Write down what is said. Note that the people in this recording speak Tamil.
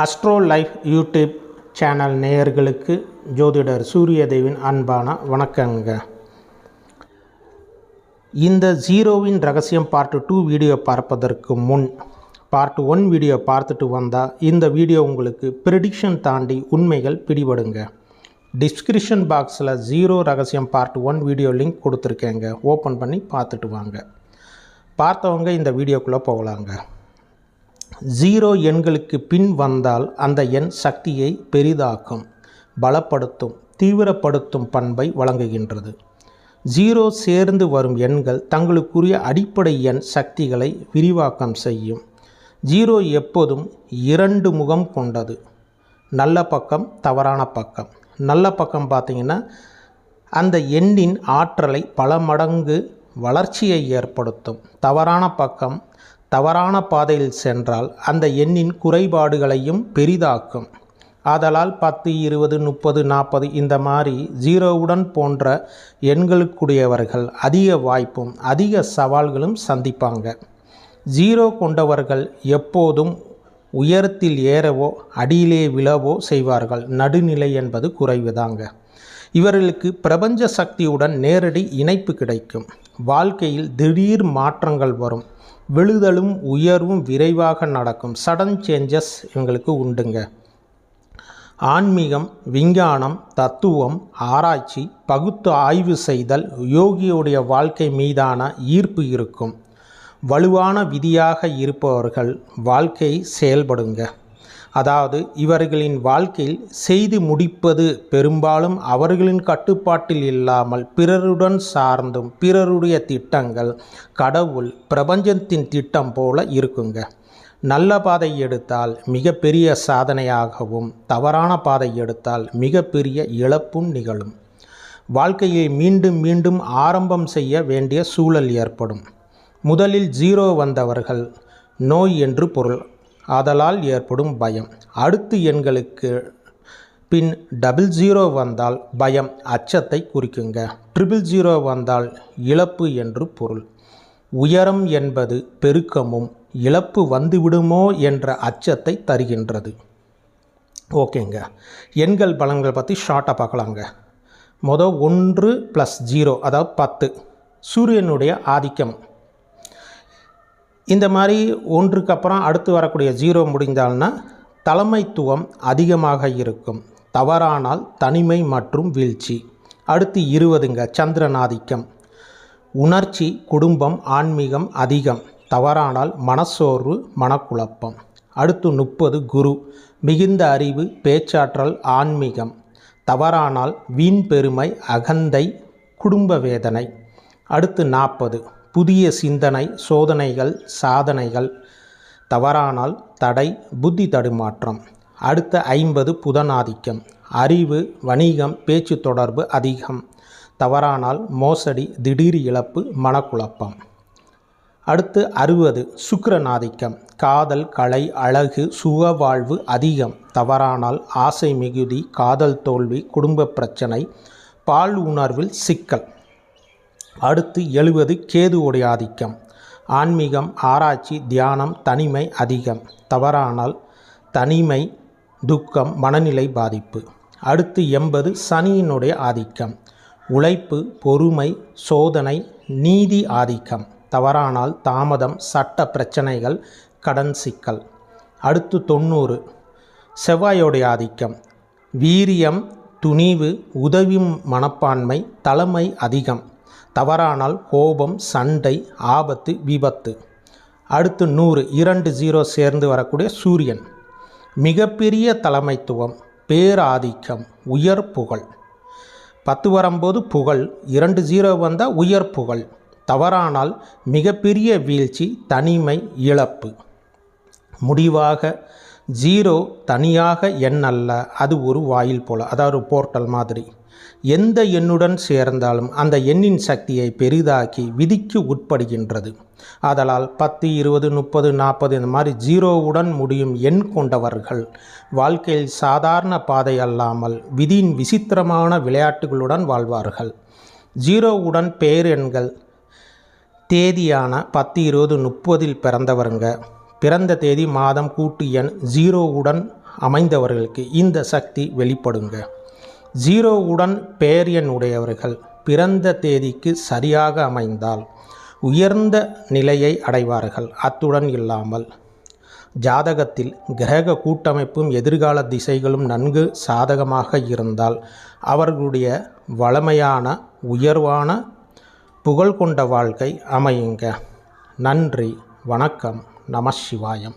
அஸ்ட்ரோ லைஃப் யூடியூப் சேனல் நேயர்களுக்கு ஜோதிடர் சூரியதேவின் அன்பான வணக்கங்க. இந்த ஜீரோவின் ரகசியம் பார்ட் 2 வீடியோ பார்ப்பதற்கு முன் பார்ட் 1 வீடியோ பார்த்துட்டு வந்தால் இந்த வீடியோ உங்களுக்கு ப்ரெடிக்ஷன் தாண்டி உண்மைகள் பிடிபடுங்க. டிஸ்கிரிப்ஷன் பாக்ஸில் ஜீரோ ரகசியம் பார்ட் 1 வீடியோ லிங்க் கொடுத்துருக்கேங்க. ஓப்பன் பண்ணி பார்த்துட்டு வாங்க. பார்த்தவங்க இந்த வீடியோக்குள்ளே போகலாங்க. ஜீரோ எண்களுக்கு பின் வந்தால் அந்த எண் சக்தியை பெரிதாக்கும், பலப்படுத்தும், தீவிரப்படுத்தும் பண்பை வழங்குகின்றது. ஜீரோ சேர்ந்து வரும் எண்கள் தங்களுக்குரிய அடிப்படை எண் சக்திகளை விரிவாக்கம் செய்யும். ஜீரோ எப்போதும் 2 முகம் கொண்டது. நல்ல பக்கம், தவறான பக்கம். நல்ல பக்கம் பார்த்திங்கன்னா அந்த எண்ணின் ஆற்றலை பல மடங்கு வளர்ச்சியை ஏற்படுத்தும். தவறான பக்கம் தவறான பாதையில் சென்றால் அந்த எண்ணின் குறைபாடுகளையும் பெரிதாக்கும். ஆதலால் 10, 20, 30, 40 இந்த மாதிரி ஜீரோவுடன் போன்ற எண்களுக்குடையவர்கள் அதிக வாய்ப்பும் அதிக சவால்களும் சந்திப்பாங்க. ஜீரோ கொண்டவர்கள் எப்போதும் உயரத்தில் ஏறவோ அடியிலே விழவோ செய்வார்கள். நடுநிலை என்பது குறைவுதாங்க. இவர்களுக்கு பிரபஞ்ச சக்தியுடன் நேரடி இணைப்பு கிடைக்கும். வாழ்க்கையில் திடீர் மாற்றங்கள் வரும். விழுதலும் உயர்வும் விரைவாக நடக்கும். சடன் சேஞ்சஸ் இவங்களுக்கு உண்டுங்க. ஆன்மீகம், விஞ்ஞானம், தத்துவம், ஆராய்ச்சி, பகுத்து ஆய்வு செய்தல், யோகியுடைய வாழ்க்கை மீதான ஈர்ப்பு இருக்கும். வலுவான விதியாக இருப்பவர்கள் வாழ்க்கையை செயல்படுங்க. அதாவது இவர்களின் வாழ்க்கையில் செய்து முடிப்பது பெரும்பாலும் அவர்களின் கட்டுப்பாட்டில் இல்லாமல் பிறருடன் சார்ந்தும் பிறருடைய திட்டங்கள், கடவுள், பிரபஞ்சத்தின் திட்டம் போல இருக்குங்க. நல்ல பாதை எடுத்தால் மிகப்பெரிய சாதனையாகவும், தவறான பாதை எடுத்தால் மிகப்பெரிய இழப்பும் நிகழும். வாழ்க்கையை மீண்டும் மீண்டும் ஆரம்பம் செய்ய வேண்டிய சூழல் ஏற்படும். முதலில் ஜீரோ வந்தவர்கள் நோய் என்று பொருள். ஆதலால் ஏற்படும் பயம். அடுத்து எண்களுக்கு பின் 00 வந்தால் பயம், அச்சத்தை குறிக்குங்க. 000 வந்தால் இழப்பு என்று பொருள். உயரம் என்பது பெருக்கமும் இழப்பு வந்துவிடுமோ என்ற அச்சத்தை தருகின்றது. ஓகேங்க, எண்கள் பலன்கள் பற்றி ஷார்ட்டாக பார்க்கலாங்க. 1 + 0 அதாவது 10. சூரியனுடைய ஆதிக்கம். இந்த மாதிரி ஒன்றுக்கு அப்புறம் அடுத்து வரக்கூடிய 0 முடிந்தால்னா தலைமைத்துவம் அதிகமாக இருக்கும். தவறானால் தனிமை மற்றும் வீழ்ச்சி. அடுத்து 20ங்க, சந்திரன் ஆதிக்கம். உணர்ச்சி, குடும்பம், ஆன்மீகம் அதிகம். தவறானால் மனசோர்வு, மனக்குழப்பம். அடுத்து 30 குரு. மிகுந்த அறிவு, பேச்சாற்றல், ஆன்மீகம். தவறானால் வீண் பெருமை, அகந்தை, குடும்ப வேதனை. அடுத்து 40 புதிய சிந்தனை, சோதனைகள், சாதனைகள். தவறானால் தடை, புத்தி தடுமாற்றம். அடுத்த 50 புதனாதிக்கம். அறிவு, வணிகம், பேச்சு தொடர்பு அதிகம். தவறானால் மோசடி, திடீர் இழப்பு, மனக்குழப்பம். அடுத்து 60 சுக்கிரனாதிக்கம். காதல், கலை, அழகு, சுகவாழ்வு அதிகம். தவறானால் ஆசை மிகுதி, காதல் தோல்வி, குடும்ப பிரச்சனை, பால் உணர்வில் சிக்கல். அடுத்து 70 கேதுவுடைய ஆதிக்கம். ஆன்மீகம், ஆராய்ச்சி, தியானம், தனிமை அதிகம். தவறானால் தனிமை, துக்கம், மனநிலை பாதிப்பு. அடுத்து 80 சனியினுடைய ஆதிக்கம். உழைப்பு, பொறுமை, சோதனை, நீதி ஆதிக்கம். தவறானால் தாமதம், சட்ட பிரச்சனைகள், கடன் சிக்கல். அடுத்து 90 செவ்வாயோடைய ஆதிக்கம். வீரியம், துணிவு, உதவி மனப்பான்மை, தலைமை அதிகம். தவறானால் கோபம், சண்டை, ஆபத்து, விபத்து. அடுத்து 100 2 சேர்ந்து வரக்கூடிய சூரியன். மிகப்பெரிய தலைமைத்துவம், பேராதிக்கம், உயர் புகழ். 10 வரும்போது புகழ், 20 வந்தால் உயர் புகழ். தவறானால் மிகப்பெரிய வீழ்ச்சி, தனிமை, இழப்பு. முடிவாக 0 தனியாக எண் அல்ல, அது ஒரு வாயில் போல, அதாவது ஒரு போர்ட்டல் மாதிரி. எந்த எண்ணுடன் சேர்ந்தாலும் அந்த எண்ணின் சக்தியை பெரிதாக்கி விதிக்கு உட்படுகின்றது. ஆதலால் 10, 20, 30, 40 இந்த மாதிரி 0வுடன் முடியும் எண் கொண்டவர்கள் வாழ்க்கையில் சாதாரண பாதை அல்லாமல் விதியின் விசித்திரமான விளையாட்டுகளுடன் வாழ்வார்கள். 0வுடன் பேரெண்கள் தேதியான 10, 20, 30 பிறந்தவருங்க. பிறந்த தேதி, மாதம், கூட்டு எண் 0வுடன் அமைந்தவர்களுக்கு இந்த சக்தி வெளிப்படுங்க. 0 பெயர் எண் உடையவர்கள் பிறந்த தேதிக்கு சரியாக அமைந்தால் உயர்ந்த நிலையை அடைவார்கள். அத்துடன் இல்லாமல் ஜாதகத்தில் கிரக கூட்டமைப்பும் எதிர்கால திசைகளும் நன்கு சாதகமாக இருந்தால் அவர்களுடைய வளமையான உயர்வான புகழ் கொண்ட வாழ்க்கை அமையுங்க. நன்றி, வணக்கம், நம சிவாயம்.